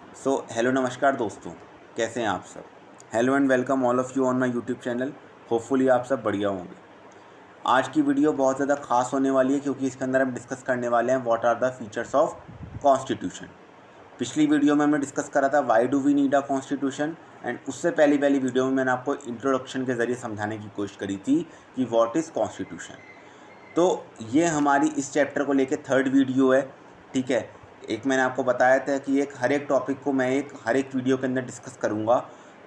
Hello नमस्कार दोस्तों, कैसे हैं आप सब। Hello and welcome all of you on my YouTube channel. Hopefully आप सब बढ़िया होंगे। आज की वीडियो बहुत ज़्यादा खास होने वाली है क्योंकि इसके अंदर हम डिस्कस करने वाले हैं what are the features of constitution. पिछली वीडियो में हमने डिस्कस करा था why do we need a constitution, and उससे पहली वीडियो में मैंने आपको इंट्रोडक्शन के ज़रिए समझाने की कोशिश करी थी कि व्हाट इज़ कॉन्स्टिट्यूशन। तो ये हमारी इस चैप्टर को लेके थर्ड वीडियो है, ठीक है। एक मैंने आपको बताया था कि हर एक टॉपिक को मैं हर एक वीडियो के अंदर डिस्कस करूँगा।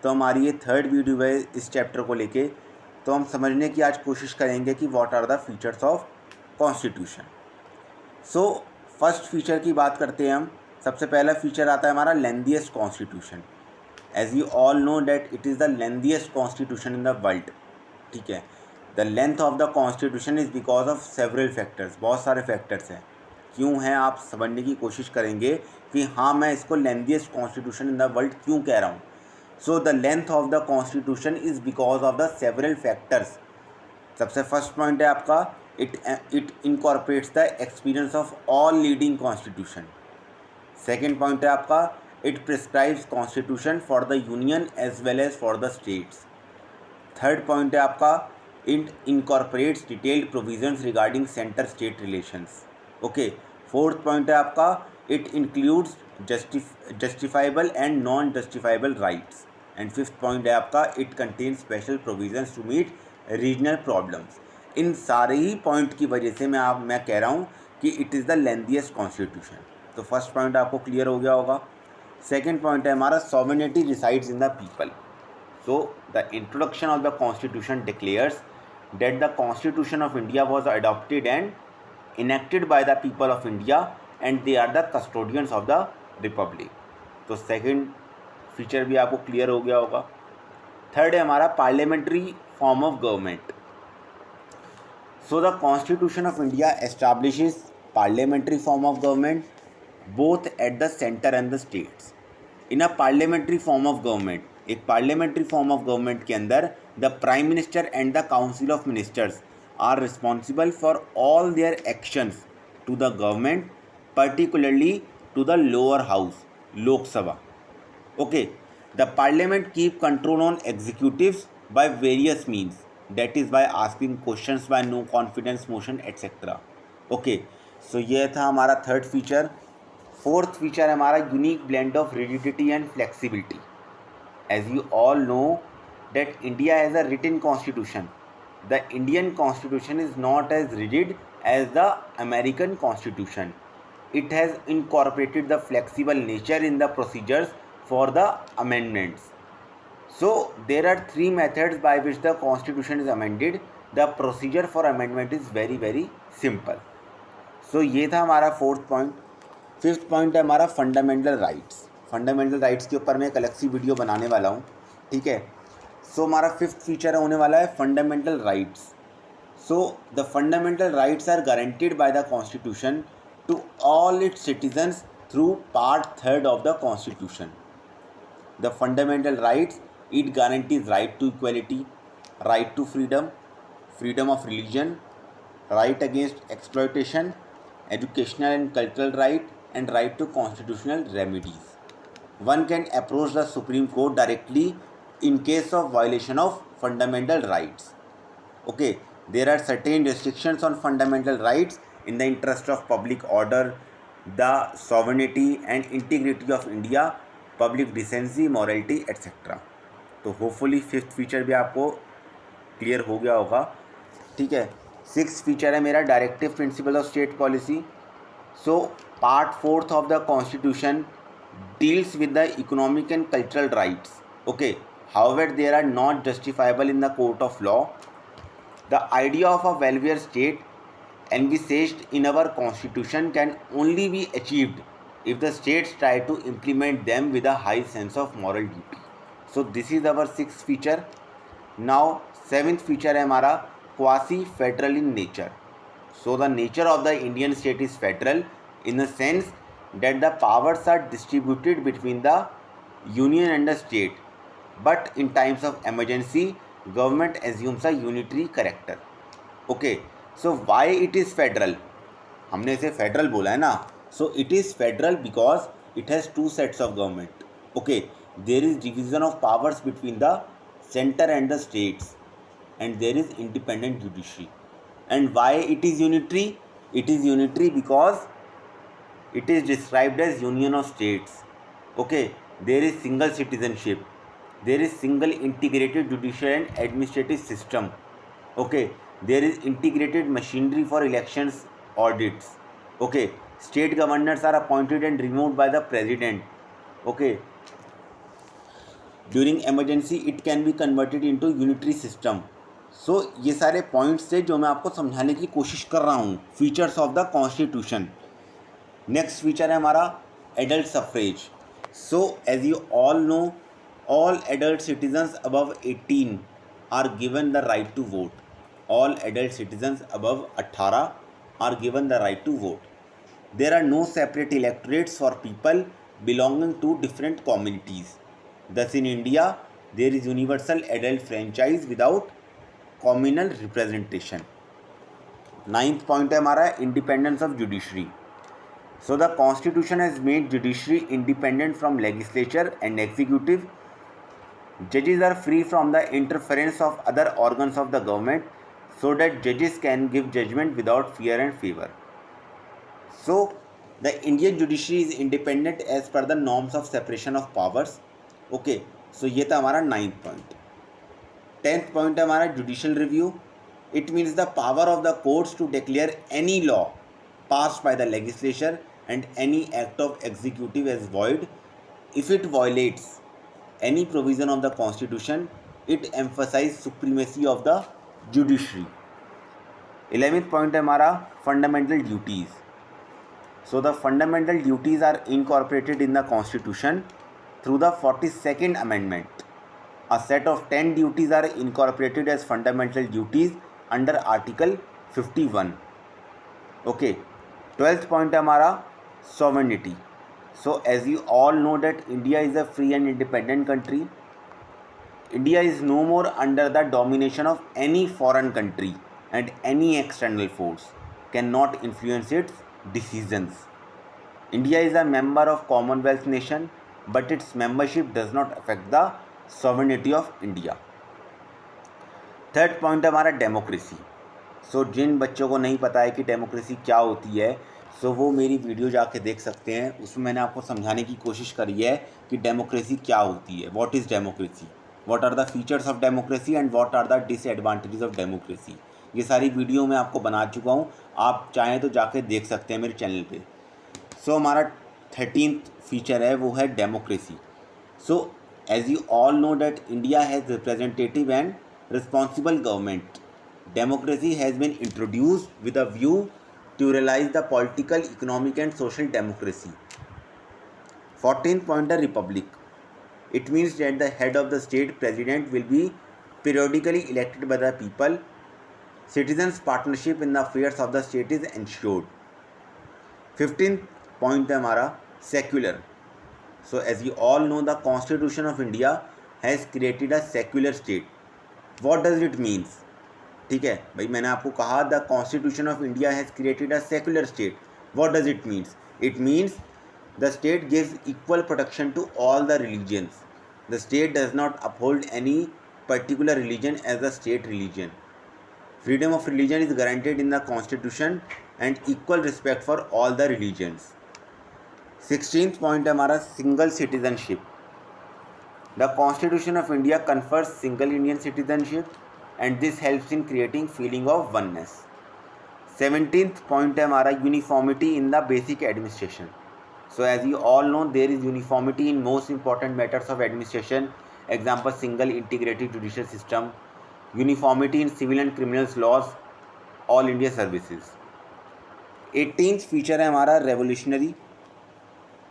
तो हमारी ये थर्ड वीडियो है इस चैप्टर को लेके। तो हम समझने की आज कोशिश करेंगे कि what are the features of constitution. So first feature की बात करते हैं हम। सबसे पहला फीचर आता है हमारा lengthiest constitution. As you all know that it is the lengthiest constitution in the world, ठीक है। The length of the constitution is because of several factors. बहुत सारे फैक्टर्स हैं। क्यों हैं आप समझने की कोशिश करेंगे कि हाँ मैं इसको lengthiest constitution in the world क्यों कह रहा हूँ। So the length of the constitution is because of the several factors. सबसे फर्स्ट पॉइंट है आपका it incorporates the experience of all leading constitution. Second point है आपका it prescribes constitution for the union as well as for the states. Third point है आपका it incorporates detailed provisions regarding centre state relations. Okay. Fourth point है आपका it includes justifiable and non justifiable rights. And fifth point है आपका it contain special provisions to meet regional problems. इन सारे ही point की वजह से मैं कह रहा हूँ कि it is the lengthiest constitution. तो फर्स्ट पॉइंट आपको क्लियर हो गया होगा। सेकेंड पॉइंट है हमारा sovereignty resides in the people. So, the introduction of the Constitution declares that the Constitution of India was adopted and enacted by the people of India and they are the custodians of the Republic. तो second feature भी आपको clear हो गया होगा। Third है हमारा parliamentary form of government. So, the Constitution of India establishes parliamentary form of government both at the center and the states. In a parliamentary form of government, एक parliamentary form of government के अंदर the prime minister and the council of ministers are responsible for all their actions to the government, particularly to the lower house, Lok Sabha. Okay. The parliament keep control on executives by various means, that is by asking questions by no confidence motion etc. Okay. So ये था हमारा third feature. Fourth feature है हमारा unique blend of rigidity and flexibility. As you all know that India has a written constitution. The Indian constitution is not as rigid as the American constitution. It has incorporated the flexible nature in the procedures for the amendments. So there are three methods by which the constitution is amended. The procedure for amendment is very simple. So ये था हमारा fourth point. Fifth point है हमारा fundamental rights. Fundamental rights के ऊपर मैं एक अलग सी वीडियो बनाने वाला हूँ, ठीक है। सो हमारा फिफ्थ फीचर होने वाला है fundamental rights. So the fundamental rights are guaranteed by the constitution to all its citizens through part third of the constitution. The fundamental rights, it guarantees right to equality, right to freedom, freedom of religion, right against exploitation, educational and cultural right, and right to constitutional remedies. One can approach the Supreme Court directly in case of violation of fundamental rights. Okay, there are certain restrictions on fundamental rights in the interest of public order, the sovereignty and integrity of India, public decency, morality, etc. तो hopefully fifth feature भी आपको clear हो गया होगा, ठीक है। Six feature है मेरा directive principle of state policy. So part fourth of the constitution deals with the economic and cultural rights. Okay, however there are not justifiable in the court of law. The idea of a welfare state envisaged in our constitution can only be achieved if the states try to implement them with a high sense of moral duty. So this is our sixth feature. Now seventh feature है हमारा quasi federal in nature. So the nature of the Indian state is federal in the sense that the powers are distributed between the union and the state, but in times of emergency government assumes a unitary character. Okay, so why it is federal? हमने इसे federal बोला है ना। So it is federal because it has two sets of government. Okay, there is division of powers between the center and the states, and there is independent judiciary. And why it is unitary? It is unitary because it is described as union of states. Okay, there is single citizenship, there is single integrated judicial and administrative system. Okay, there is integrated machinery for elections audits. Okay, state governors are appointed and removed by the president. Okay, during emergency it can be converted into unitary system. So ये सारे points थे जो मैं आपको समझाने की कोशिश कर रहा हूँ, features of the constitution. Next feature है हमारा adult suffrage. So as you all know, all adult citizens above 18 are given the right to vote. All adult citizens above 18 are given the right to vote. There are no separate electorates for people belonging to different communities. Thus, in India, there is universal adult franchise without communal representation. Ninth point है हमारा independence of judiciary. So, the Constitution has made judiciary independent from legislature and executive. Judges are free from the interference of other organs of the government, so that judges can give judgment without fear and favor. So, the Indian judiciary is independent as per the norms of separation of powers. Okay, so ये था हमारा 9th point. 10th point है हमारा judicial review. It means the power of the courts to declare any law passed by the legislature and any act of executive as void if it violates any provision of the constitution. It emphasise supremacy of the judiciary. 11th point है हमारा fundamental duties. So the fundamental duties are incorporated in the constitution through the 42nd amendment. A set of 10 duties are incorporated as fundamental duties under article 51. Okay, 12th point है हमारा sovereignty. So as you all know that India is a free and independent country. India is no more under the domination of any foreign country, and any external force cannot influence its decisions. India is a member of Commonwealth nation, but its membership does not affect the sovereignty of India. Third point है हमारा democracy. सो जिन बच्चों को नहीं पता है कि democracy क्या होती है, सो वो मेरी वीडियो जाके देख सकते हैं. उसमें मैंने आपको समझाने की कोशिश करी है कि डेमोक्रेसी क्या होती है, what is democracy, what are the features of democracy and what are the disadvantages of democracy. ये सारी वीडियो मैं आपको बना चुका हूँ, आप चाहें तो जाके देख सकते हैं मेरे चैनल पे. सो हमारा 13th फीचर है वो है democracy. So as you all know that India has representative and responsible government. Democracy has been introduced with a view to realise the political, economic and social democracy. 14th point है republic. It means that the head of the state president will be periodically elected by the people. Citizens partnership in the affairs of the state is ensured. 15th point है हमारा secular. So as you all know the constitution of India has created a secular state. What does it means? ठीक है भाई, मैंने आपको कहा the constitution of India has created a secular state. What does it means? It means the state gives equal protection to all the religions. The state does not uphold any particular religion as a state religion. Freedom of religion is guaranteed in the constitution and equal respect for all the religions. 16th point है हमारा single citizenship. The constitution of India confers single Indian citizenship and this helps in creating feeling of oneness. 17th point है हमारा uniformity in the basic administration. So as you all know there is uniformity in most important matters of administration. Example single integrated judicial system, uniformity in civil and criminals laws, all India services. 18th feature है हमारा revolutionary.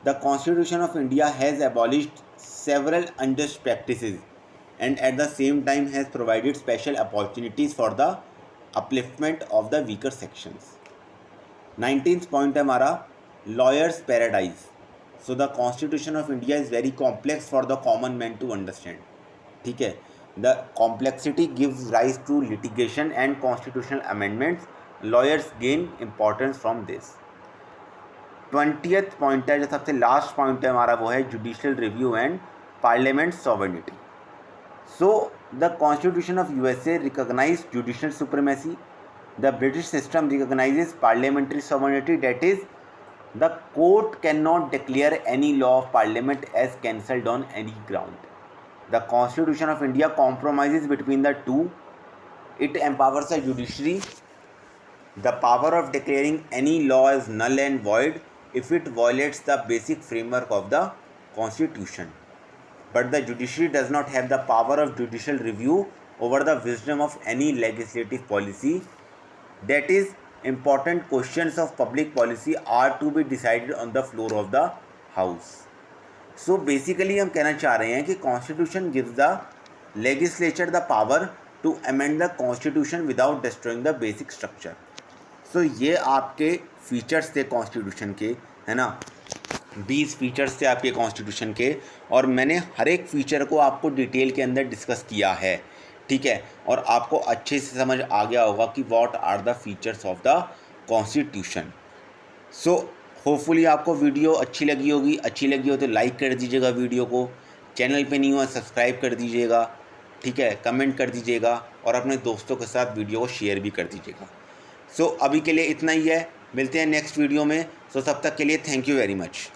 The Constitution of India has abolished several unjust practices and at the same time has provided special opportunities for the upliftment of the weaker sections. 19th point है हमारा lawyers paradise. So the Constitution of India is very complex for the common man to understand. ठीक है, the complexity gives rise to litigation and constitutional amendments. Lawyers gain importance from this. 20th point है, जो सबसे last point है हमारा, वो है judicial review and parliament sovereignty. So the constitution of USA recognise judicial supremacy, the British system recognises parliamentary sovereignty, that is the court can not declare any law of parliament as cancelled on any ground. The constitution of India compromises between the two. It empowers the judiciary the power of declaring any law as null and void if it violates the basic framework of the Constitution. But the judiciary does not have the power of judicial review over the wisdom of any legislative policy. That is, important questions of public policy are to be decided on the floor of the House. So basically हम कहना चाह रहे हैं कि Constitution gives the legislature the power to amend the Constitution without destroying the basic structure. सो ये आपके features थे constitution के, है ना, 20 फीचर्स थे आपके कॉन्स्टिट्यूशन के, और मैंने हर एक फ़ीचर को आपको डिटेल के अंदर डिस्कस किया है, ठीक है, और आपको अच्छे से समझ आ गया होगा कि what are the features of the constitution. So hopefully आपको वीडियो अच्छी लगी होगी। अच्छी लगी हो तो लाइक कर दीजिएगा वीडियो को, चैनल पे नहीं हुआ सब्सक्राइब कर दीजिएगा, ठीक है, कमेंट कर दीजिएगा, और अपने दोस्तों के साथ वीडियो को शेयर भी कर दीजिएगा। सो अभी के लिए इतना ही है, मिलते हैं नेक्स्ट वीडियो में। सो तब तक के लिए थैंक यू वेरी मच।